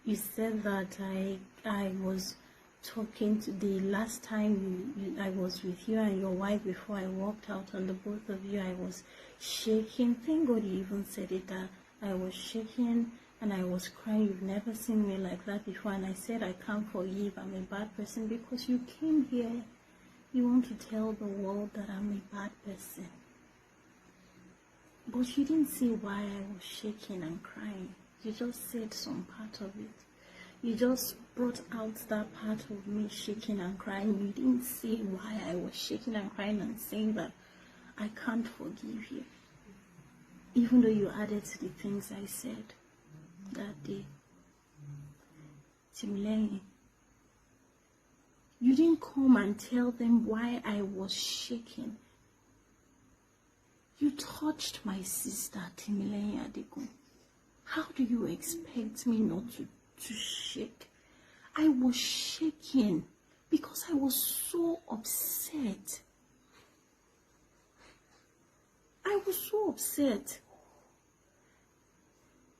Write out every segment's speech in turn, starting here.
You said that I was talking to the last time I was with you and your wife before I walked out on the both of you. I was shaking. Thank God you even said it, that I was shaking and I was crying. You've never seen me like that before. And I said I can't forgive. I'm a bad person because you came here. You want to tell the world that I'm a bad person. But you didn't see why I was shaking and crying. You just said some part of it. You just brought out that part of me shaking and crying. You didn't see why I was shaking and crying and saying that I can't forgive you. Even though you added to the things I said that day. Timileni, you didn't come and tell them why I was shaking. You touched my sister, Timileni Adegun. How do you expect me not to shake? I was shaking because I was so upset. I was so upset.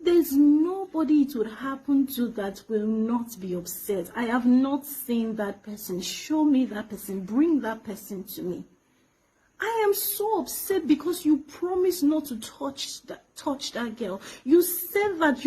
There's nobody it would happen to that will not be upset. I have not seen that person. Show me that person. Bring that person to me. I am so upset because you promised not to touch that girl. You said that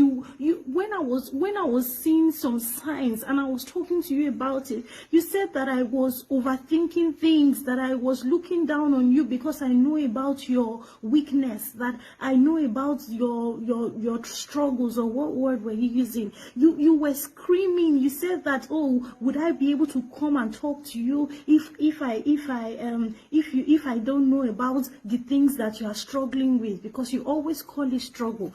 when I was seeing some signs and I was talking to you about it, you said that I was overthinking things, that I was looking down on you because I know about your weakness, that I know about your struggles, or what word were you using? You were screaming. You said that, oh, would I be able to come and talk to you if I don't know about the things that you are struggling with, because you always call it struggle.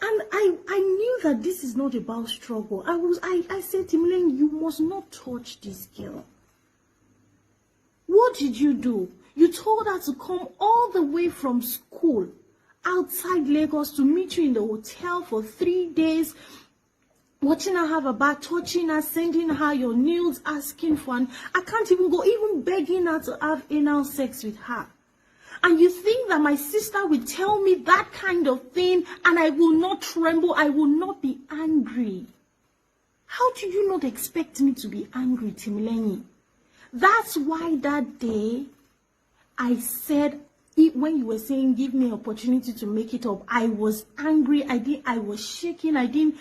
And I knew that this is not about struggle. I said to Timileni, you must not touch this girl. What did you do? You told her to come all the way from school outside Lagos to meet you in the hotel for 3 days, watching her have a bath, touching her, sending her your nails, asking for an... I can't even go, even begging her to have anal sex with her. And you think that my sister will tell me that kind of thing and I will not tremble, I will not be angry? How do you not expect me to be angry, Timileni? That's why that day I said, when you were saying give me an opportunity to make it up, I was angry. I was shaking. I didn't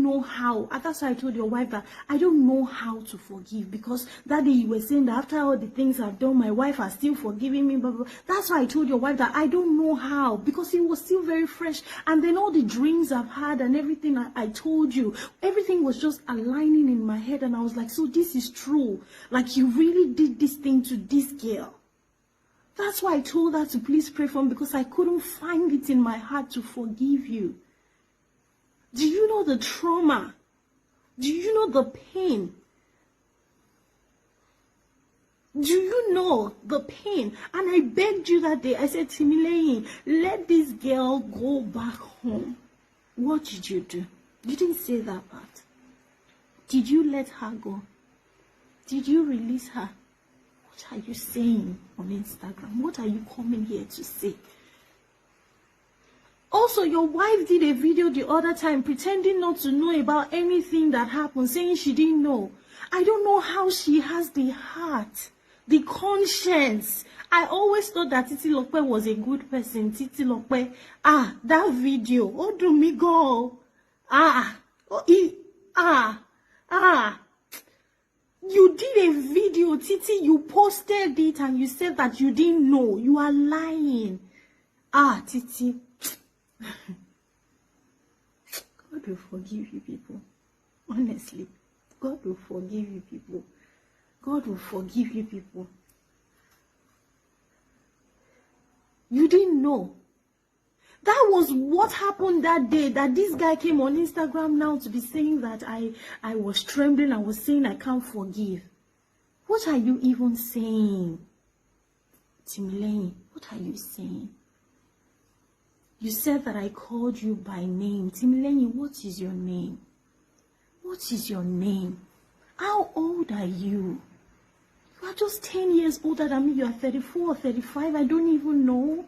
know how. And that's why I told your wife that I don't know how to forgive, because that day you were saying that after all the things I've done, my wife has still forgiven me. Blah, blah, blah. That's why I told your wife that I don't know how, because it was still very fresh. And then all the dreams I've had and everything I told you, everything was just aligning in my head. And I was like, so this is true. Like, you really did this thing to this girl. That's why I told her to please pray for me, because I couldn't find it in my heart to forgive you. Do you know the trauma? Do you know the pain? Do you know the pain? And I begged you that day. I said, Timileni, let this girl go back home. What did you do? You didn't say that part. Did you let her go? Did you release her? What are you saying on Instagram? What are you coming here to say? Also, your wife did a video the other time pretending not to know about anything that happened, saying she didn't know. I don't know how she has the heart, the conscience. I always thought that Titi Lope was a good person. Titi Lope, that video, oh, do me go. You did a video, Titi, you posted it and you said that you didn't know. You are lying. Titi. God will forgive you people. Honestly. God will forgive you people. God will forgive you people. You didn't know. That was what happened that day, that this guy came on Instagram now to be saying that I was trembling. I was saying I can't forgive. What are you even saying? Timileni, what are you saying? You said that I called you by name. Timileni, what is your name? What is your name? How old are you? You are just 10 years older than me. You are 34 or 35. I don't even know.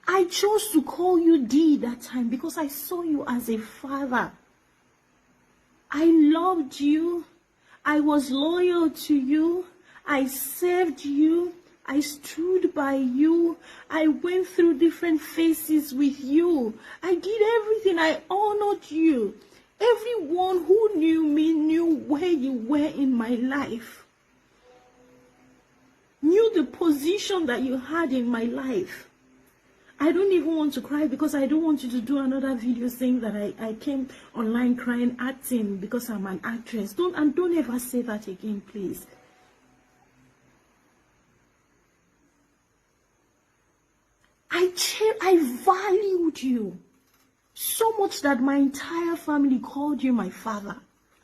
I chose to call you D that time because I saw you as a father. I loved you. I was loyal to you. I served you. I stood by you. I went through different phases with you. I did everything. I honored you. Everyone who knew me knew where you were in my life. Knew the position that you had in my life. I don't even want to cry because I don't want you to do another video saying that I came online crying, acting because I'm an actress. Don't ever say that again, please. I valued you so much that my entire family called you my father.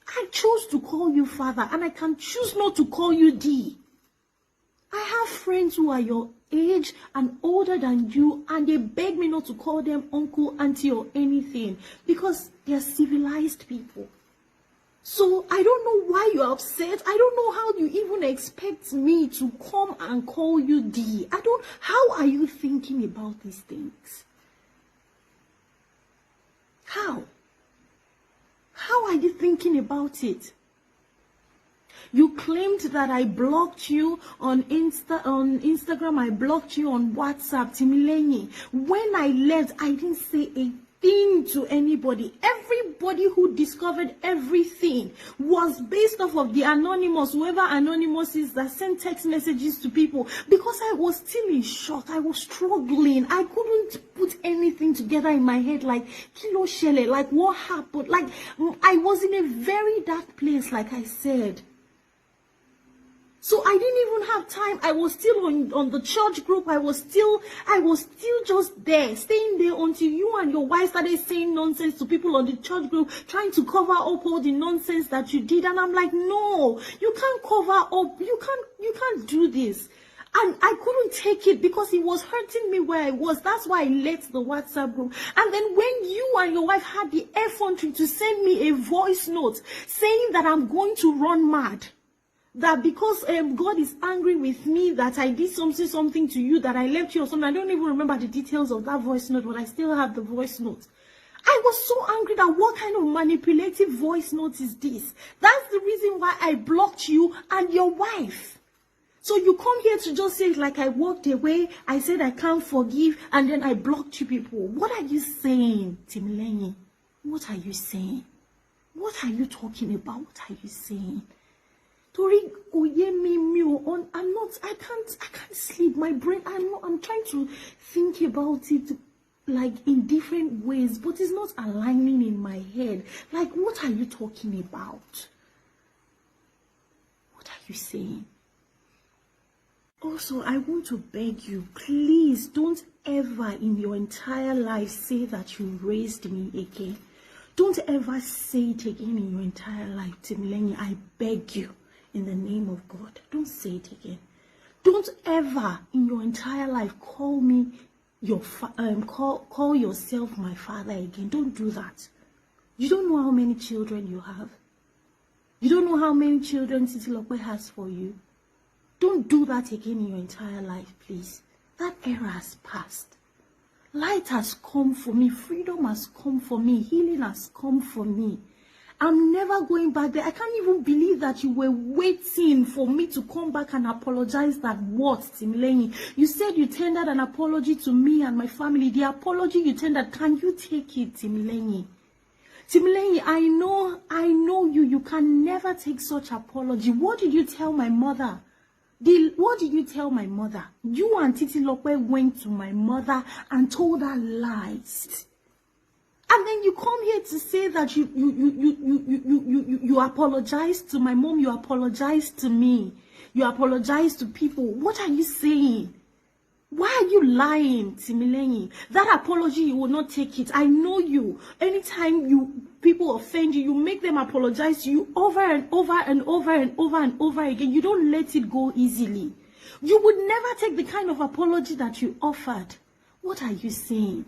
I chose to call you father, and I can choose not to call you D. I have friends who are your age and older than you, and they beg me not to call them uncle, auntie, or anything because they are civilized people. So I don't know why you're upset. I don't know how you even expect me to come and call you D. How are you thinking about these things? How? How are you thinking about it? You claimed that I blocked you on Instagram, I blocked you on WhatsApp, Timilenyi. When I left, I didn't say a thing to anybody. Everybody who discovered everything was based off of the anonymous, whoever anonymous is, that sent text messages to people, because I was still in shock. I was struggling. I couldn't put anything together in my head, like kilo shele, like what happened. Like I was in a very dark place, like I said. So I didn't even have time. I was still on the church group. I was still just there, staying there until you and your wife started saying nonsense to people on the church group, trying to cover up all the nonsense that you did. And I'm like, no, you can't cover up. You can't do this. And I couldn't take it because it was hurting me where I was. That's why I left the WhatsApp group. And then when you and your wife had the effrontery to send me a voice note saying that I'm going to run mad, that because God is angry with me that I did something to you, that I left you or something. I don't even remember the details of that voice note, but I still have the voice note. I was so angry that what kind of manipulative voice note is this? That's the reason why I blocked you and your wife. So you come here to just say like I walked away, I said I can't forgive, and then I blocked you people. What are you saying, Timilenyi? What are you saying? What are you talking about? What are you saying? Tori I can't sleep. My brain, I'm trying to think about it like in different ways, but it's not aligning in my head. Like, what are you talking about? What are you saying? Also, I want to beg you, please don't ever in your entire life say that you raised me again. Don't ever say it again in your entire life, Timilenyi. I beg you. In the name of God, don't say it again. Don't ever in your entire life call me call yourself my father again. Don't do that. You don't know how many children you have. You don't know how many children Titilope has for you. Don't do that again in your entire life, please. That era has passed. Light has come for me. Freedom has come for me. Healing has come for me. I'm never going back there. I can't even believe that you were waiting for me to come back and apologize. That what, Timilenyi? You said you tendered an apology to me and my family. The apology you tendered, can you take it, Timilenyi? Timilenyi, I know you. You can never take such apology. What did you tell my mother? What did you tell my mother? You and Titilope went to my mother and told her lies. And then you come here to say that you apologize to my mom, you apologize to me, you apologize to people. What are you saying? Why are you lying, Timilenyi? That apology, you will not take it. I know you. Anytime people offend you, you make them apologize to you over and over and over and over and over again. You don't let it go easily. You would never take the kind of apology that you offered. What are you saying?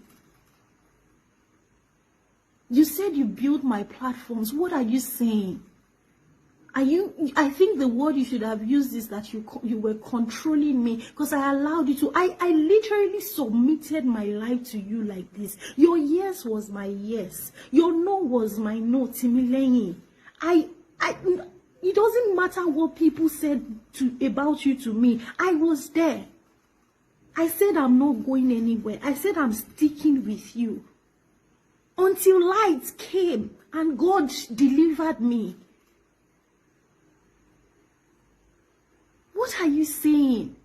You said you built my platforms. What are you saying? I think the word you should have used is that you were controlling me because I allowed you to. I literally submitted my life to you like this. Your yes was my yes. Your no was my no, Timilenyi. It doesn't matter what people said about you to me. I was there. I said I'm not going anywhere. I said I'm sticking with you. Until light came and God delivered me. What are you saying?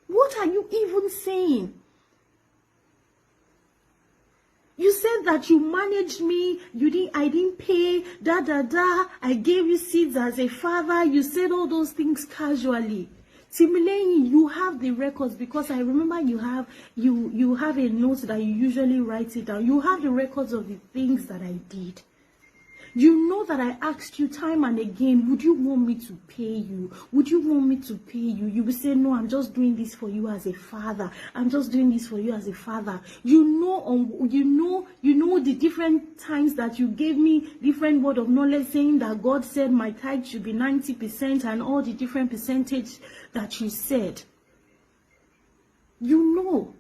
What are you even saying? You said that you managed me, I didn't pay, I gave you seeds as a father. You said all those things casually. Timileyin, you have the records, because I remember you have a note that you usually write it down. You have the records of the things that I did. You know that I asked you time and again, would you want me to pay you? Would you want me to pay you? You will say, no, I'm just doing this for you as a father. I'm just doing this for you as a father. You know the different times that you gave me different word of knowledge, saying that God said my tithe should be 90% and all the different percentage that you said. You know,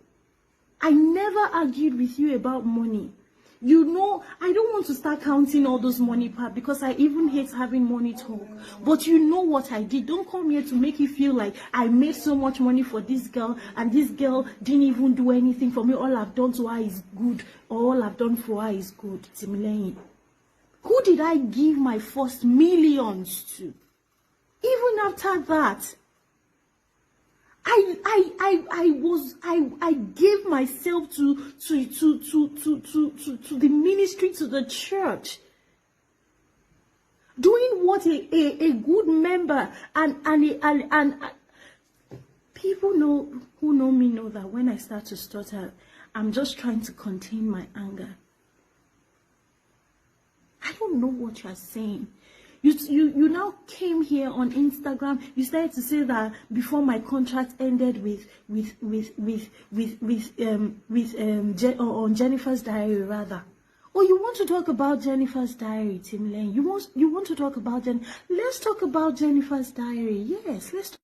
I never argued with you about money. You know, I don't want to start counting all those money part, because I even hate having money talk. But you know what I did. Don't come here to make you feel like I made so much money for this girl and this girl didn't even do anything for me. All I've done to her is good, or all I've done for her is good. Timileyin, who did I give my first millions to? Even after that, I gave myself to the ministry, to the church, doing what a good member and people who know me know that when I start to stutter, I'm just trying to contain my anger. I don't know what you're saying. You now came here on Instagram. You started to say that before my contract ended on Jennifer's Diary, rather. Oh, you want to talk about Jennifer's Diary, Timileyin? You want to talk about Let's talk about Jennifer's Diary. Yes, let's.